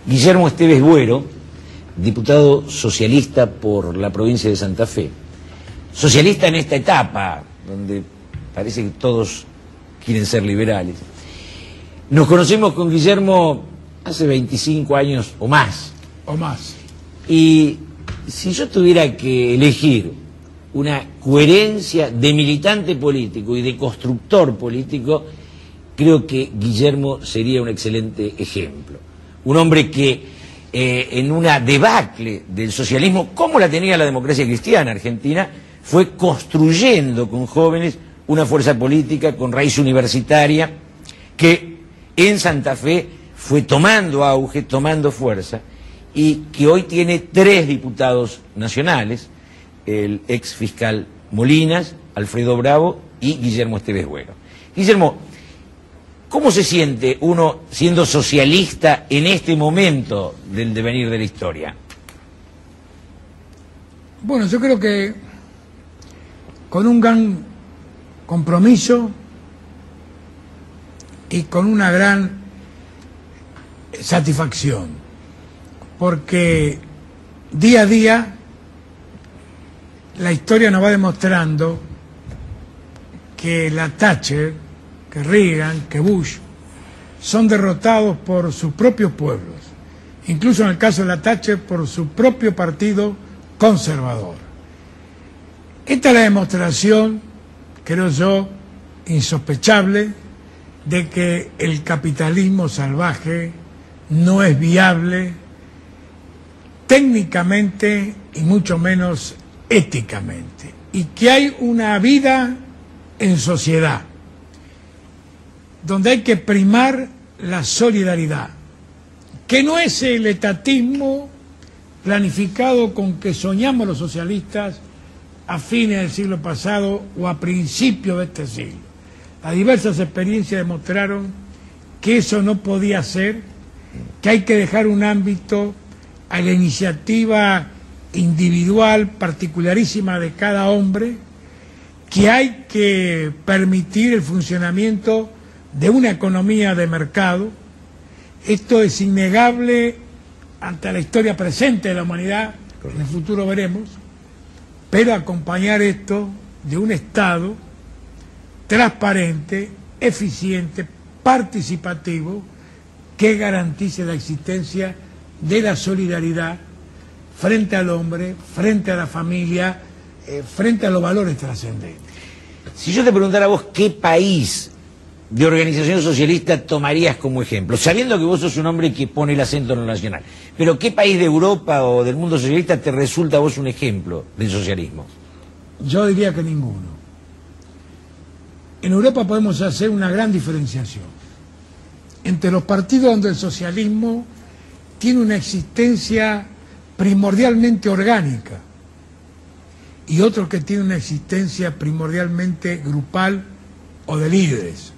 Guillermo Esteves Buero, diputado socialista por la provincia de Santa Fe. Socialista en esta etapa, donde parece que todos quieren ser liberales. Nos conocemos con Guillermo hace 25 años o más. O más. Y si yo tuviera que elegir una coherencia de militante político y de constructor político, creo que Guillermo sería un excelente ejemplo. Un hombre que en una debacle del socialismo, como la tenía la democracia cristiana argentina, fue construyendo con jóvenes una fuerza política con raíz universitaria que en Santa Fe fue tomando auge, tomando fuerza, y que hoy tiene 3 diputados nacionales, el ex fiscal Molinas, Alfredo Bravo y Guillermo Esteves Buero. Guillermo, ¿cómo se siente uno siendo socialista en este momento del devenir de la historia? Bueno, yo creo que con un gran compromiso y con una gran satisfacción, porque día a día la historia nos va demostrando que la Thatcher, que Reagan, que Bush son derrotados por sus propios pueblos, incluso en el caso de la Thatcher por su propio partido conservador. Esta es la demostración, creo yo, insospechable de que el capitalismo salvaje no es viable técnicamente y mucho menos éticamente, y que hay una vida en sociedad donde hay que primar la solidaridad, que no es el etatismo planificado con que soñamos los socialistas a fines del siglo pasado o a principios de este siglo. Las diversas experiencias demostraron que eso no podía ser, que hay que dejar un ámbito a la iniciativa individual, particularísima de cada hombre, que hay que permitir el funcionamiento de una economía de mercado. Esto es innegable ante la historia presente de la humanidad, en el futuro veremos, pero acompañar esto de un Estado transparente, eficiente, participativo, que garantice la existencia de la solidaridad frente al hombre, frente a la familia, frente a los valores trascendentes. Si yo te preguntara a vos qué país de organización socialista tomarías como ejemplo, sabiendo que vos sos un hombre que pone el acento en lo nacional, pero ¿qué país de Europa o del mundo socialista te resulta a vos un ejemplo del socialismo? Yo diría que ninguno. En Europa podemos hacer una gran diferenciación entre los partidos donde el socialismo tiene una existencia primordialmente orgánica y otros que tienen una existencia primordialmente grupal o de líderes.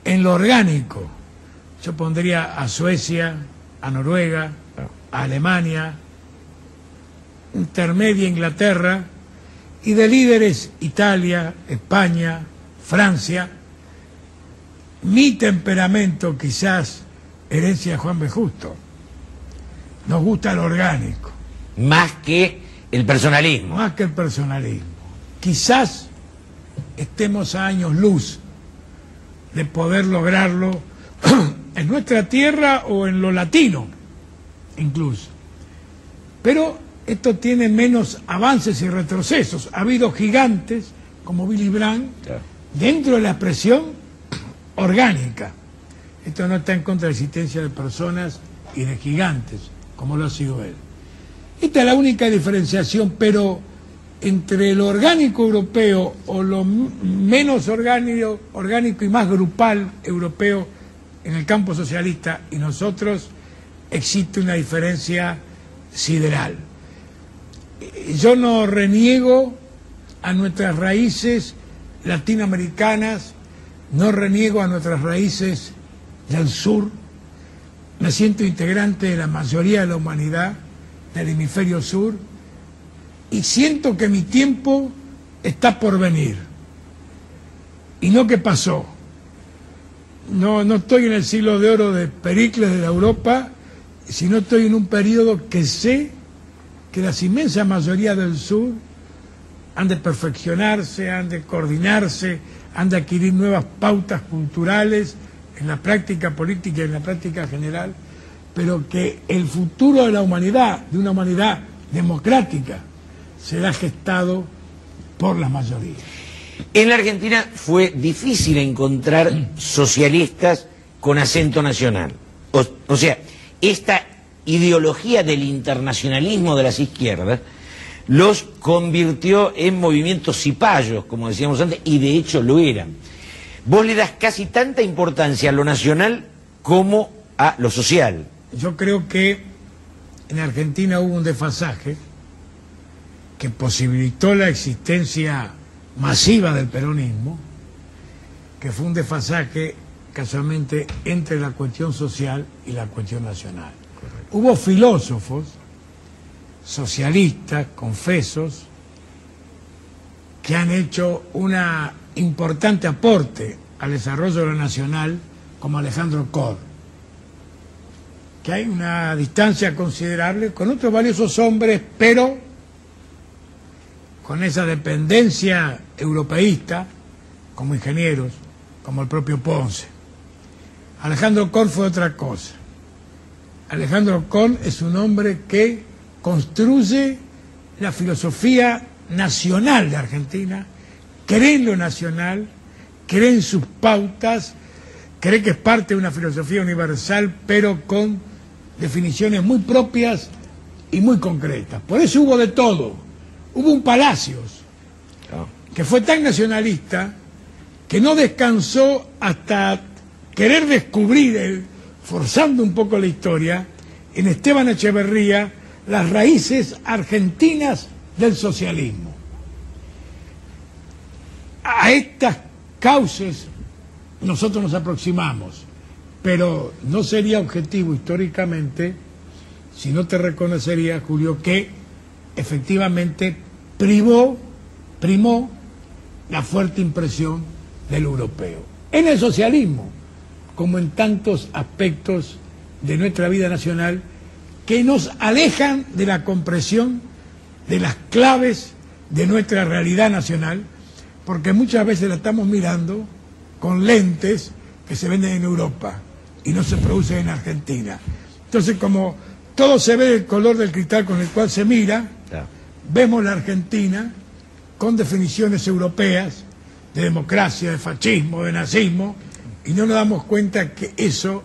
En lo orgánico, yo pondría a Suecia, a Noruega, a Alemania, intermedia Inglaterra, y de líderes Italia, España, Francia. Mi temperamento, quizás herencia de Juan B. Justo, nos gusta lo orgánico. Más que el personalismo. Más que el personalismo. Quizás estemos a años luz de poder lograrlo en nuestra tierra o en lo latino, incluso. Pero esto tiene menos avances y retrocesos. Ha habido gigantes, como Willy Brandt, dentro de la expresión orgánica. Esto no está en contra de la existencia de personas y de gigantes, como lo ha sido él. Esta es la única diferenciación, pero entre lo orgánico europeo o lo menos orgánico y más grupal europeo en el campo socialista y nosotros, existe una diferencia sideral. Yo no reniego a nuestras raíces latinoamericanas, no reniego a nuestras raíces del sur, me siento integrante de la mayoría de la humanidad del hemisferio sur y siento que mi tiempo está por venir y no que pasó. No estoy en el siglo de oro de Pericles de la Europa sino estoy en un periodo que sé que las inmensas mayoría del sur han de perfeccionarse, han de coordinarse, han de adquirir nuevas pautas culturales en la práctica política y en la práctica general, pero que el futuro de la humanidad, de una humanidad democrática, será gestado por la mayoría. En la Argentina fue difícil encontrar socialistas con acento nacional. O sea, esta ideología del internacionalismo de las izquierdas los convirtió en movimientos cipayos, como decíamos antes, y de hecho lo eran. Vos le das casi tanta importancia a lo nacional como a lo social. Yo creo que en Argentina hubo un desfasaje que posibilitó la existencia masiva del peronismo, que fue un desfasaje casualmente entre la cuestión social y la cuestión nacional. Correcto. Hubo filósofos socialistas, confesos, que han hecho un importante aporte al desarrollo de lo nacional, como Alejandro Kohl, que hay una distancia considerable con otros valiosos hombres, pero con esa dependencia europeísta, como ingenieros, como el propio Ponce. Alejandro Kohl fue otra cosa. Alejandro Kohl es un hombre que construye la filosofía nacional de Argentina, cree en lo nacional, cree en sus pautas, cree que es parte de una filosofía universal, pero con definiciones muy propias y muy concretas. Por eso hubo de todo. Hubo un Palacios que fue tan nacionalista que no descansó hasta querer descubrir, forzando un poco la historia, en Esteban Echeverría, las raíces argentinas del socialismo. A estas causas nosotros nos aproximamos, pero no sería objetivo históricamente si no te reconocería, Julio, que efectivamente primó la fuerte impresión del europeo. En el socialismo, como en tantos aspectos de nuestra vida nacional, que nos alejan de la comprensión de las claves de nuestra realidad nacional, porque muchas veces la estamos mirando con lentes que se venden en Europa y no se producen en Argentina. Entonces, como todo se ve del color del cristal con el cual se mira, vemos la Argentina con definiciones europeas de democracia, de fascismo, de nazismo, y no nos damos cuenta que eso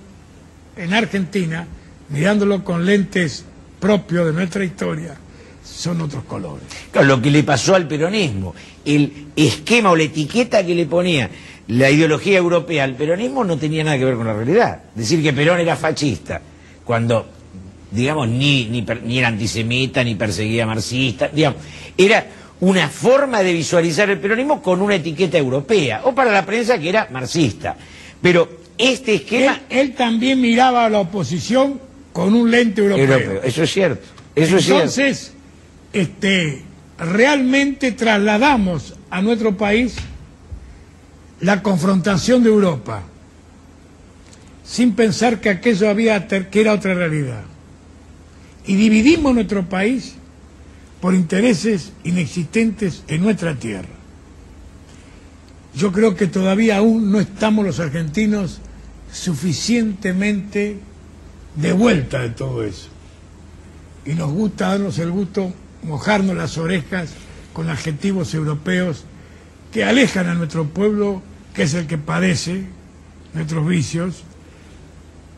en Argentina, mirándolo con lentes propios de nuestra historia, son otros colores. Claro, lo que le pasó al peronismo, el esquema o la etiqueta que le ponía la ideología europea al peronismo no tenía nada que ver con la realidad. Decir que Perón era fascista, cuando, digamos, ni era antisemita, ni perseguía marxista, digamos, era una forma de visualizar el peronismo con una etiqueta europea, o para la prensa que era marxista. Pero este esquema... Él también miraba a la oposición con un lente europeo. Eso es cierto. Entonces, realmente trasladamos a nuestro país la confrontación de Europa, sin pensar que aquello que era otra realidad. Y dividimos nuestro país por intereses inexistentes en nuestra tierra. Yo creo que todavía aún no estamos los argentinos suficientemente de vuelta de todo eso. Y nos gusta darnos el gusto, mojarnos las orejas con adjetivos europeos que alejan a nuestro pueblo, que es el que padece nuestros vicios,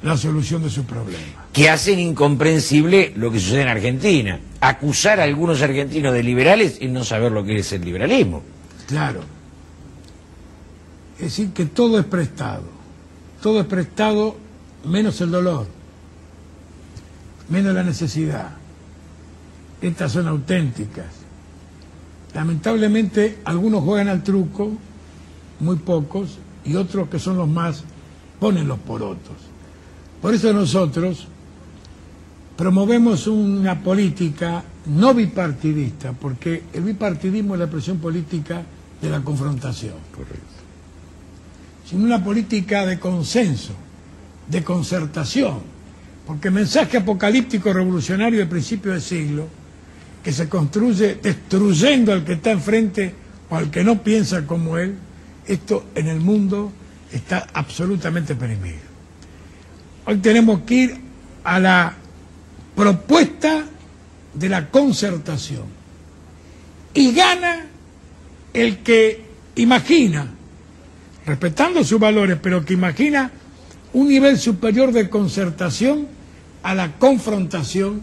la solución de sus problemas. Que hacen incomprensible lo que sucede en Argentina. Acusar a algunos argentinos de liberales y no saber lo que es el liberalismo. Claro. Es decir, que todo es prestado menos el dolor, menos la necesidad. Estas son auténticas. Lamentablemente algunos juegan al truco, muy pocos, y otros que son los más ponen los porotos. Por eso nosotros promovemos una política no bipartidista, porque el bipartidismo es la expresión política de la confrontación. Correcto. Sino una política de consenso, de concertación, Porque el mensaje apocalíptico revolucionario del principio del siglo, que se construye destruyendo al que está enfrente o al que no piensa como él, esto en el mundo está absolutamente permitido. Hoy tenemos que ir a la propuesta de la concertación. Y gana el que imagina, respetando sus valores, pero que imagina un nivel superior de concertación a la confrontación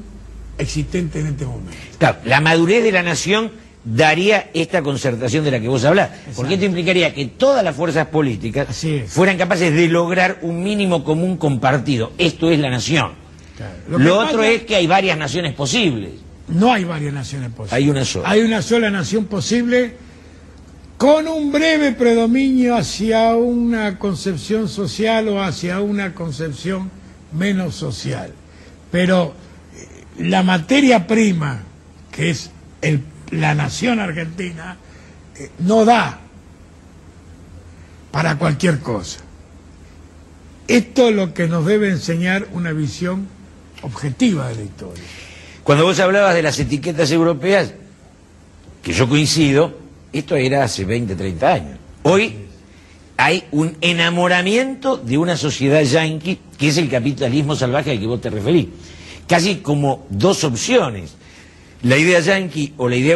existente en este momento. Claro, la madurez de la nación daría esta concertación de la que vos hablás. Exacto. Porque esto implicaría que todas las fuerzas políticas fueran capaces de lograr un mínimo común compartido. Esto es la nación. Claro. Lo otro es que hay varias naciones posibles. No hay varias naciones posibles. Hay una sola. Hay una sola nación posible con un breve predominio hacia una concepción social o hacia una concepción menos social. Pero la materia prima, que es la nación argentina, no da para cualquier cosa. Esto es lo que nos debe enseñar una visión objetiva de la historia. Cuando vos hablabas de las etiquetas europeas, que yo coincido, esto era hace 20, 30 años. Hoy hay un enamoramiento de una sociedad yanqui, que es el capitalismo salvaje al que vos te referís. Casi como dos opciones. La idea yanqui o la idea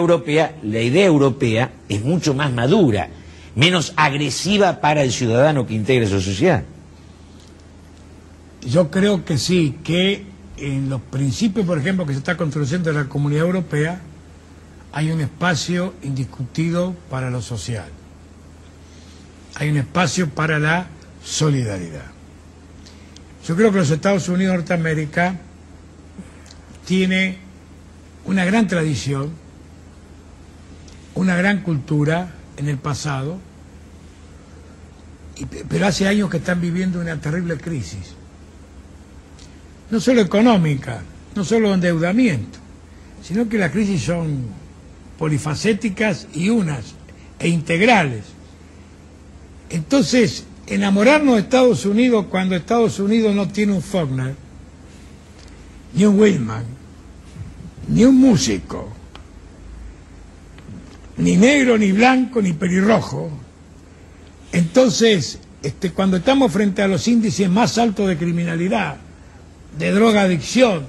europea es mucho más madura, menos agresiva para el ciudadano que integra su sociedad. Yo creo que sí, que en los principios, por ejemplo, que se está construyendo en la Comunidad Europea, hay un espacio indiscutido para lo social. Hay un espacio para la solidaridad. Yo creo que los Estados Unidos de Norteamérica tiene una gran tradición, una gran cultura en el pasado, pero hace años que están viviendo una terrible crisis. No solo económica, no solo endeudamiento, sino que las crisis son polifacéticas e integrales. Entonces, enamorarnos de Estados Unidos cuando Estados Unidos no tiene un Faulkner, ni un Whitman, ni un músico, ni negro, ni blanco, ni pelirrojo. Entonces, cuando estamos frente a los índices más altos de criminalidad, de drogadicción,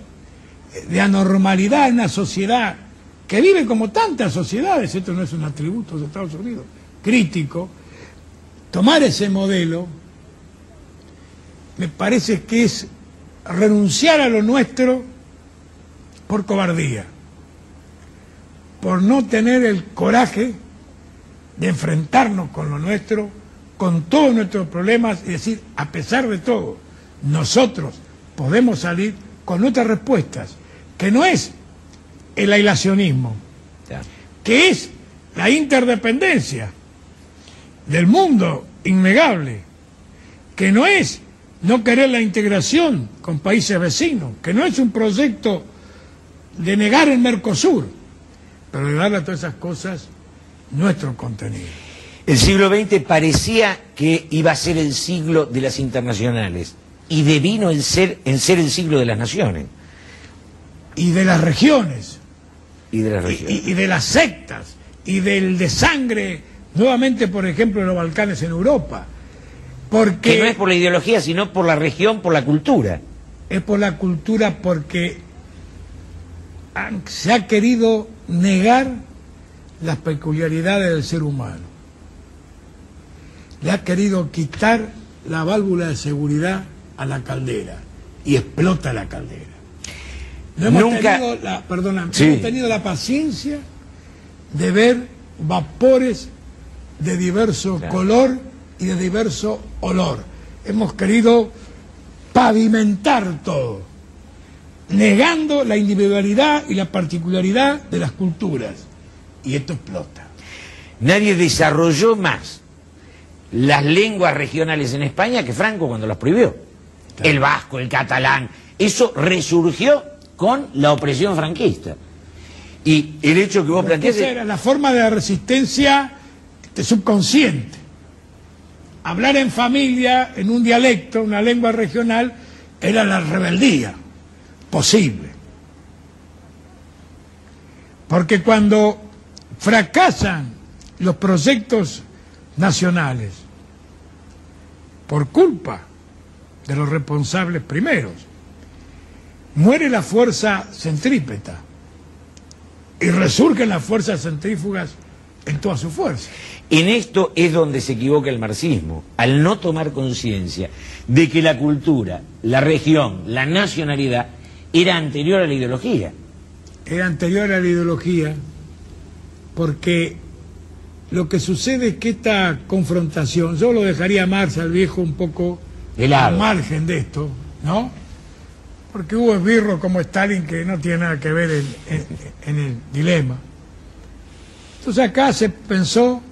de anormalidad en una sociedad que vive como tantas sociedades, esto no es un atributo de Estados Unidos, crítico, tomar ese modelo me parece que es renunciar a lo nuestro por cobardía, por no tener el coraje de enfrentarnos con lo nuestro, con todos nuestros problemas y decir, a pesar de todo, nosotros podemos salir con nuestras respuestas, que no es el aislacionismo, que es la interdependencia del mundo innegable, que no es no querer la integración con países vecinos, que no es un proyecto de negar el Mercosur, pero de darle a todas esas cosas nuestro contenido. El siglo XX parecía que iba a ser el siglo de las internacionales y devino en ser el siglo de las naciones. Y de las regiones. Y de las regiones. Y de las sectas. Y del desangre, nuevamente, por ejemplo, en los Balcanes en Europa. Porque que no es por la ideología, sino por la región, por la cultura. Es por la cultura, porque se ha querido negar las peculiaridades del ser humano. Le ha querido quitar la válvula de seguridad a la caldera y explota la caldera. No hemos tenido la paciencia de ver vapores de diverso color y de diverso olor. Hemos querido pavimentar todo, negando la individualidad y la particularidad de las culturas. Y esto explota. Nadie desarrolló más las lenguas regionales en España que Franco cuando las prohibió. Claro. El vasco, el catalán, eso resurgió con la opresión franquista. Y el hecho que vos planteás... Esa era la forma de la resistencia subconsciente. Hablar en familia, en un dialecto, una lengua regional, era la rebeldía. posible. Porque cuando fracasan los proyectos nacionales por culpa de los responsables primeros, muere la fuerza centrípeta y resurgen las fuerzas centrífugas en toda su fuerza. En esto es donde se equivoca el marxismo, al no tomar conciencia de que la cultura, la región, la nacionalidad era anterior a la ideología. Era anterior a la ideología porque lo que sucede es que esta confrontación, yo lo dejaría a Marx, al viejo, un poco al margen de esto, ¿no? Porque hubo esbirros como Stalin que no tiene nada que ver en el dilema. Entonces acá se pensó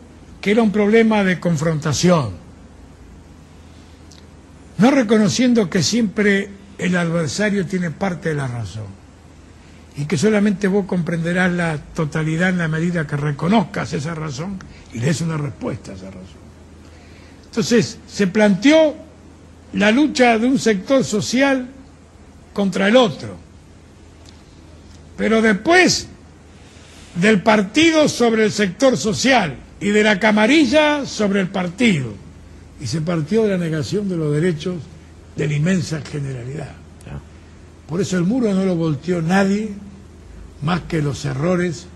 que era un problema de confrontación, no reconociendo que siempre el adversario tiene parte de la razón y que solamente vos comprenderás la totalidad en la medida que reconozcas esa razón y le des una respuesta a esa razón. Entonces se planteó la lucha de un sector social contra el otro, pero después del partido sobre el sector social y de la camarilla sobre el partido, y se partió de la negación de los derechos de la inmensa generalidad. Por eso el muro no lo volteó nadie más que los errores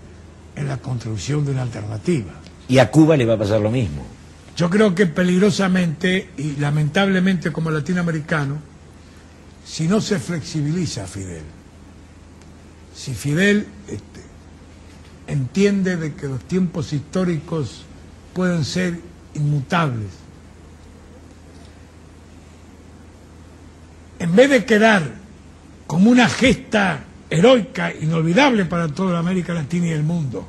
en la construcción de una alternativa. Y a Cuba le va a pasar lo mismo. Yo creo que peligrosamente y lamentablemente como latinoamericano, si no se flexibiliza Fidel, si Fidel entiende de que los tiempos históricos pueden ser inmutables, en vez de quedar como una gesta heroica, inolvidable para toda la América Latina y el mundo,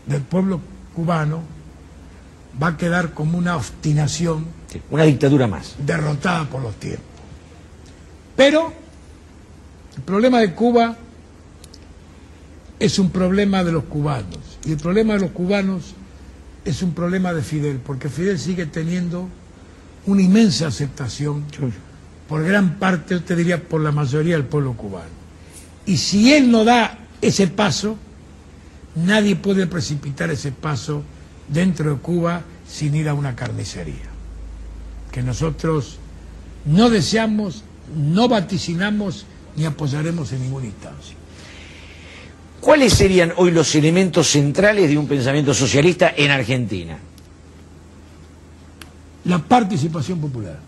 del pueblo cubano, va a quedar como una obstinación, una dictadura más, derrotada por los tiempos. Pero el problema de Cuba es un problema de los cubanos, y el problema de los cubanos es un problema de Fidel, porque Fidel sigue teniendo una inmensa aceptación por gran parte, yo te diría por la mayoría del pueblo cubano. Y si él no da ese paso, nadie puede precipitar ese paso dentro de Cuba sin ir a una carnicería, que nosotros no deseamos, no vaticinamos ni apoyaremos en ninguna instancia. ¿Cuáles serían hoy los elementos centrales de un pensamiento socialista en Argentina? La participación popular.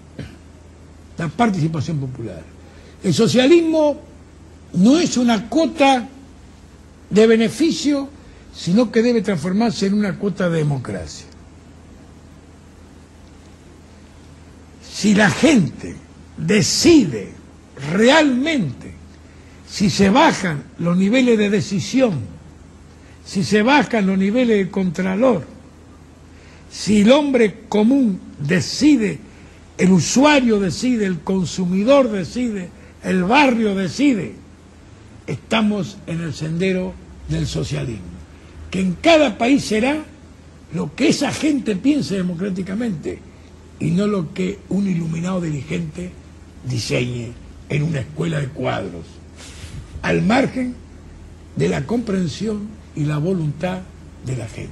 La participación popular. El socialismo no es una cuota de beneficio, sino que debe transformarse en una cuota de democracia. Si la gente decide realmente, si se bajan los niveles de decisión, si se bajan los niveles de contralor, si el hombre común decide, el usuario decide, el consumidor decide, el barrio decide, estamos en el sendero del socialismo, que en cada país será lo que esa gente piense democráticamente y no lo que un iluminado dirigente diseñe en una escuela de cuadros, al margen de la comprensión y la voluntad de la gente.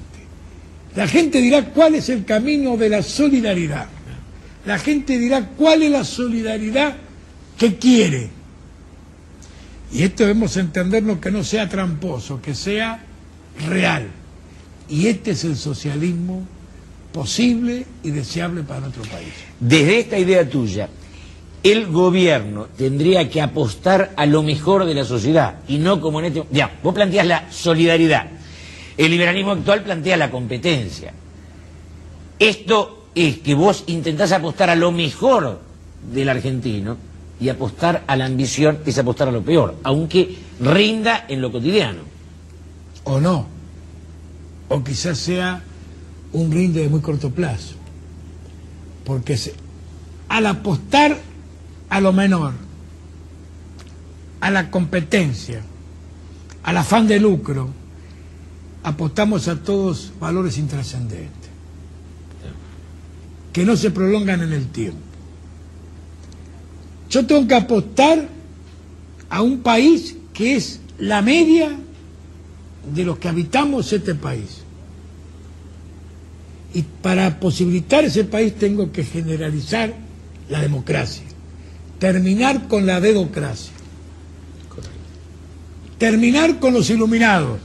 La gente dirá cuál es el camino de la solidaridad. La gente dirá cuál es la solidaridad que quiere. Y esto debemos entendernos, que no sea tramposo, que sea real. Y este es el socialismo posible y deseable para nuestro país. Desde esta idea tuya, el gobierno tendría que apostar a lo mejor de la sociedad y no como en este... Ya, vos planteás la solidaridad, el liberalismo actual plantea la competencia. Esto es que vos intentás apostar a lo mejor del argentino, y apostar a la ambición es apostar a lo peor, aunque rinda en lo cotidiano. O no, o quizás sea un rinde de muy corto plazo, porque al apostar a lo menor, a la competencia, al afán de lucro, apostamos a todos valores intrascendentes, que no se prolongan en el tiempo. Yo tengo que apostar a un país que es la media de los que habitamos este país. Y para posibilitar ese país tengo que generalizar la democracia, terminar con la dedocracia, terminar con los iluminados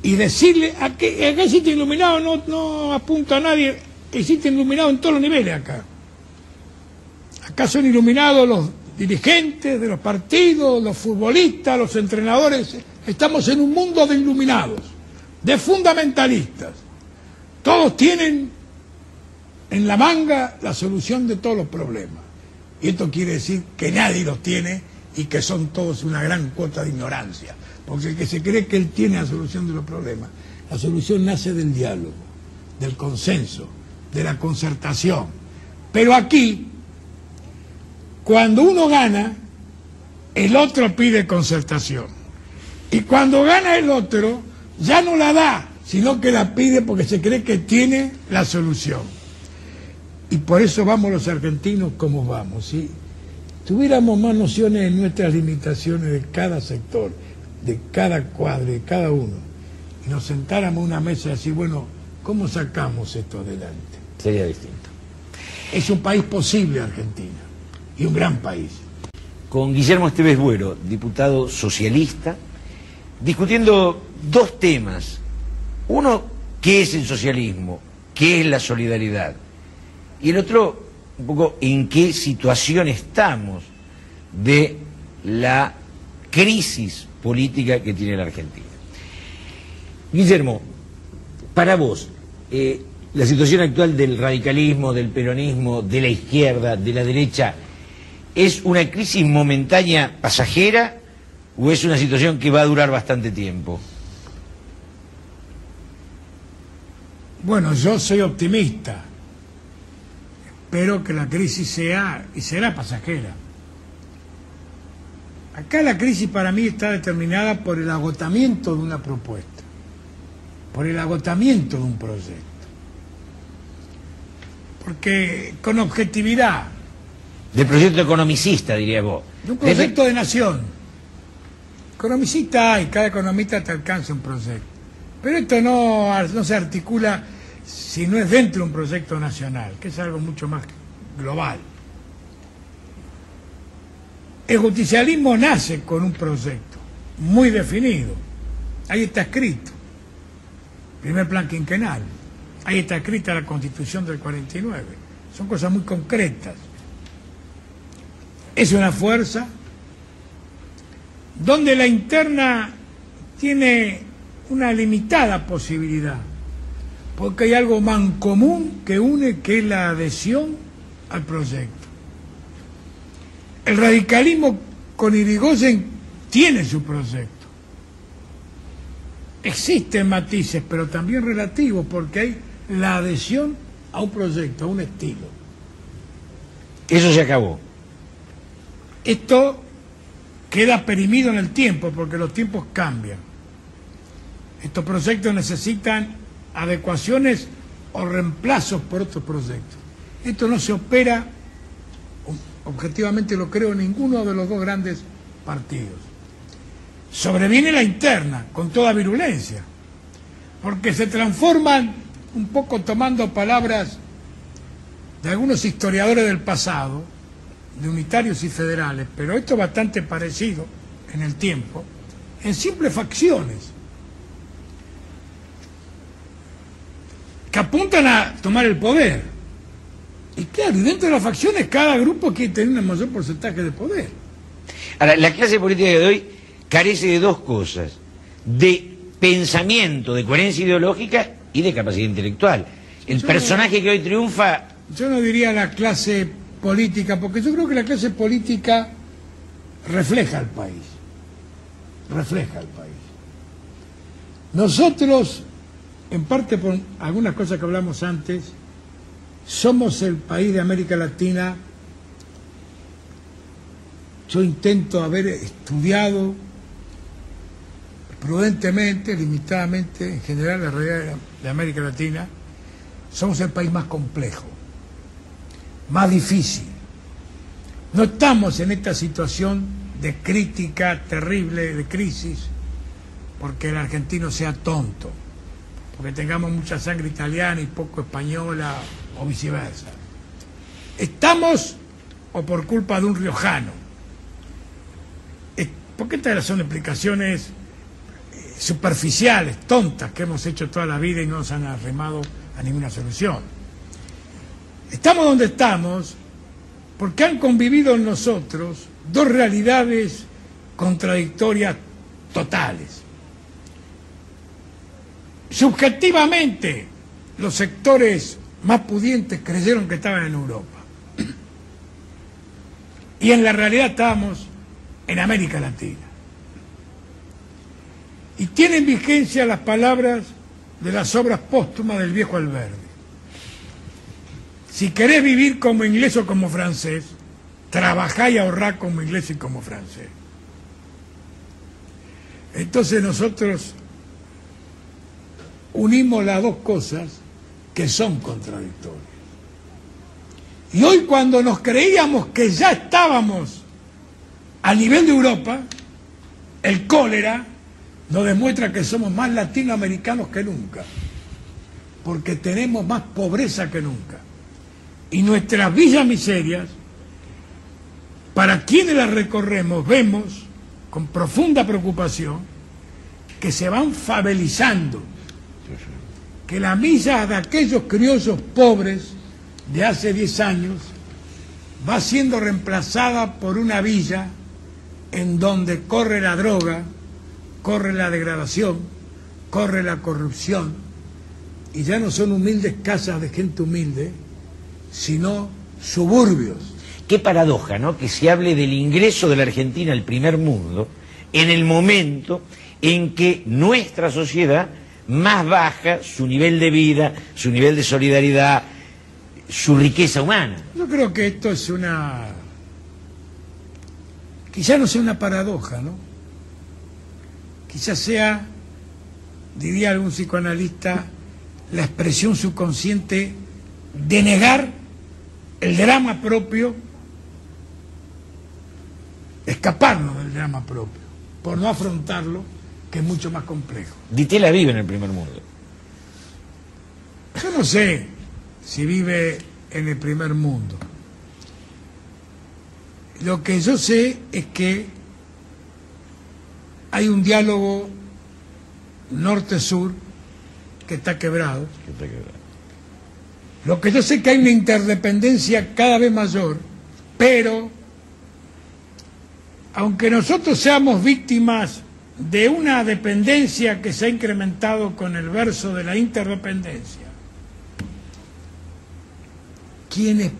y decirle acá existe iluminado, no apunta a nadie, existe iluminado en todos los niveles acá. Acá son iluminados los dirigentes de los partidos, los futbolistas, los entrenadores. Estamos en un mundo de iluminados, de fundamentalistas. Todos tienen en la manga la solución de todos los problemas. Y esto quiere decir que nadie los tiene y que son todos una gran cuota de ignorancia. Porque el que se cree que él tiene la solución de los problemas, la solución nace del diálogo, del consenso, de la concertación. Pero aquí, cuando uno gana, el otro pide concertación. Y cuando gana el otro, ya no la da, sino que la pide porque se cree que tiene la solución. Y por eso vamos los argentinos como vamos. Si tuviéramos más nociones de nuestras limitaciones de cada sector, de cada cuadro, de cada uno, y nos sentáramos a una mesa y decir, bueno, ¿cómo sacamos esto adelante? Sería distinto. Es un país posible, Argentina, y un gran país. Con Guillermo Esteves Buero, diputado socialista, discutiendo dos temas. Uno, ¿qué es el socialismo? ¿Qué es la solidaridad? Y el otro, un poco, ¿en qué situación estamos de la crisis política que tiene la Argentina? Guillermo, para vos, la situación actual del radicalismo, del peronismo, de la izquierda, de la derecha, ¿es una crisis momentánea, pasajera, o es una situación que va a durar bastante tiempo? Bueno, yo soy optimista. Espero que la crisis sea y será pasajera. Acá la crisis para mí está determinada por el agotamiento de una propuesta, por el agotamiento de un proyecto. Porque con objetividad... Del proyecto economicista, diría vos. De un proyecto de nación. Economicista hay, cada economista te alcanza un proyecto. Pero esto no se articula si no es dentro de un proyecto nacional, que es algo mucho más global. El justicialismo nace con un proyecto muy definido. Ahí está escrito. Primer plan quinquenal. Ahí está escrita la Constitución del 49. Son cosas muy concretas. Es una fuerza donde la interna tiene una limitada posibilidad, porque hay algo mancomún que une, que es la adhesión al proyecto. El radicalismo con Irigoyen tiene su proyecto. Existen matices, pero también relativos, porque hay la adhesión a un proyecto, a un estilo. Eso se acabó. Esto queda perimido en el tiempo, porque los tiempos cambian. Estos proyectos necesitan adecuaciones o reemplazos por otros proyectos. Esto no se opera, objetivamente lo creo, en ninguno de los dos grandes partidos. Sobreviene la interna, con toda virulencia, porque se transforman, un poco tomando palabras de algunos historiadores del pasado, de unitarios y federales, pero esto es bastante parecido en el tiempo, en simples facciones que apuntan a tomar el poder. Y claro, y dentro de las facciones cada grupo quiere tener un mayor porcentaje de poder. Ahora, la clase política de hoy carece de dos cosas: de pensamiento, de coherencia ideológica y de capacidad intelectual. El personaje que hoy triunfa... Yo no diría la clase política, porque yo creo que la clase política refleja al país. Refleja al país. Nosotros, en parte por algunas cosas que hablamos antes, somos el país de América Latina. Yo intento haber estudiado prudentemente, limitadamente, en general la realidad de América Latina. Somos el país más complejo, más difícil, No estamos en esta situación de crítica terrible, de crisis, porque el argentino sea tonto, porque tengamos mucha sangre italiana y poco española o viceversa. Estamos, o por culpa de un riojano, porque estas son explicaciones superficiales, tontas, que hemos hecho toda la vida y no nos han arrimado a ninguna solución. Estamos donde estamos porque han convivido en nosotros dos realidades contradictorias totales. Subjetivamente, los sectores más pudientes creyeron que estaban en Europa. Y en la realidad estábamos en América Latina. Y tienen vigencia las palabras de las obras póstumas del viejo Alberdi. Si querés vivir como inglés o como francés, trabajá y ahorrá como inglés y como francés. Entonces nosotros unimos las dos cosas que son contradictorias. Y hoy, cuando nos creíamos que ya estábamos a nivel de Europa, el cólera nos demuestra que somos más latinoamericanos que nunca, porque tenemos más pobreza que nunca. Y nuestras villas miserias, para quienes las recorremos, vemos con profunda preocupación que se van favelizando, que la milla de aquellos criollos pobres de hace 10 años va siendo reemplazada por una villa en donde corre la droga, corre la degradación, corre la corrupción, y ya no son humildes casas de gente humilde, sino suburbios. Qué paradoja, ¿no?, que se hable del ingreso de la Argentina al primer mundo en el momento en que nuestra sociedad más baja su nivel de vida, su nivel de solidaridad, su riqueza humana. Yo creo que esto es quizá no sea una paradoja, ¿no? Quizás sea, diría algún psicoanalista, la expresión subconsciente de negar el drama propio, escaparnos del drama propio, por no afrontarlo, que es mucho más complejo. Di Tella vive en el primer mundo. Yo no sé si vive en el primer mundo. Lo que yo sé es que hay un diálogo norte-sur que está quebrado. Lo que yo sé es que hay una interdependencia cada vez mayor, pero aunque nosotros seamos víctimas de una dependencia que se ha incrementado con el verso de la interdependencia, quienes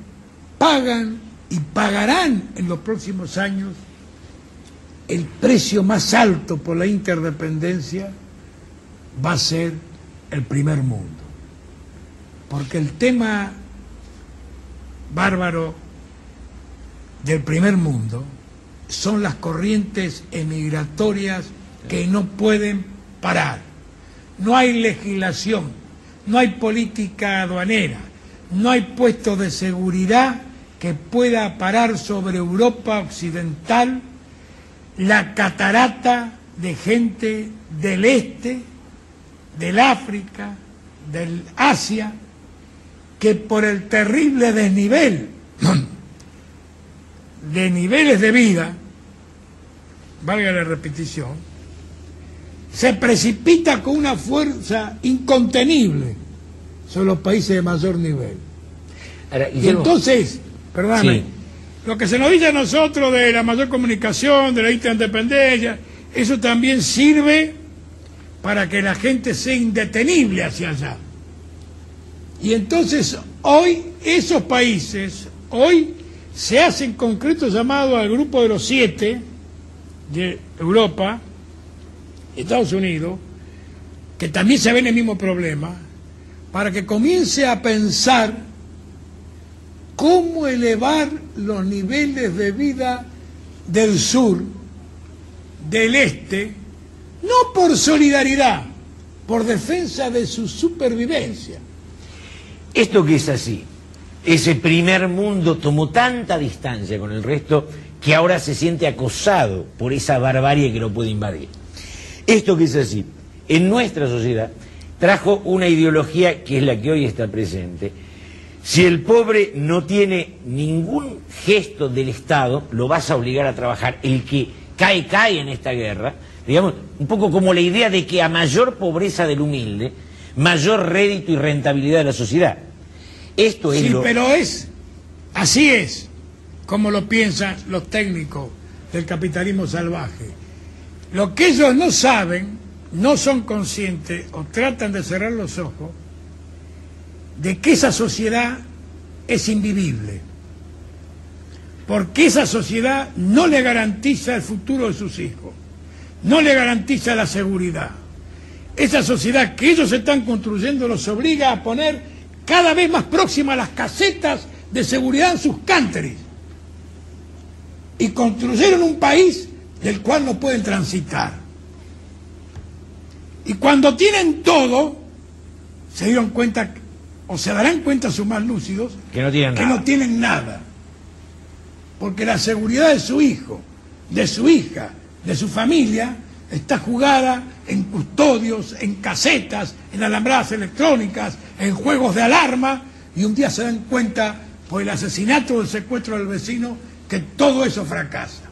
pagan y pagarán en los próximos años el precio más alto por la interdependencia va a ser el primer mundo. Porque el tema bárbaro del primer mundo son las corrientes emigratorias que no pueden parar. No hay legislación, no hay política aduanera, no hay puestos de seguridad que pueda parar sobre Europa occidental la catarata de gente del este, del África, del Asia, que por el terrible desnivel de niveles de vida, valga la repetición, se precipita con una fuerza incontenible sobre los países de mayor nivel. Ahora, y entonces, perdóname, sí, lo que se nos dice a nosotros de la mayor comunicación, de la interindependencia, eso también sirve para que la gente sea indetenible hacia allá. Y entonces hoy esos países, hoy se hacen concretos llamados al grupo de los 7 de Europa, Estados Unidos, que también se ven el mismo problema, para que comience a pensar cómo elevar los niveles de vida del sur, del este, no por solidaridad, por defensa de su supervivencia. Esto que es así, ese primer mundo tomó tanta distancia con el resto que ahora se siente acosado por esa barbarie que lo puede invadir. Esto que es así, en nuestra sociedad trajo una ideología que es la que hoy está presente. Si el pobre no tiene ningún gesto del Estado, lo vas a obligar a trabajar. El que cae, cae en esta guerra. Digamos, un poco como la idea de que a mayor pobreza del humilde, mayor rédito y rentabilidad de la sociedad. Esto es pero así es como lo piensan los técnicos del capitalismo salvaje. Lo que ellos no saben, no son conscientes o tratan de cerrar los ojos de que esa sociedad es invivible, porque esa sociedad no le garantiza el futuro de sus hijos, no le garantiza la seguridad. Esa sociedad que ellos están construyendo los obliga a poner cada vez más próximas las casetas de seguridad en sus countries, y construyeron un país del cual no pueden transitar. Y cuando tienen todo, se dieron cuenta, o se darán cuenta sus más lúcidos, que no tienen nada. Porque la seguridad de su hijo, de su hija, de su familia, está jugada en custodios, en casetas, en alambradas electrónicas, en juegos de alarma, y un día se dan cuenta, por el asesinato o el secuestro del vecino, que todo eso fracasa.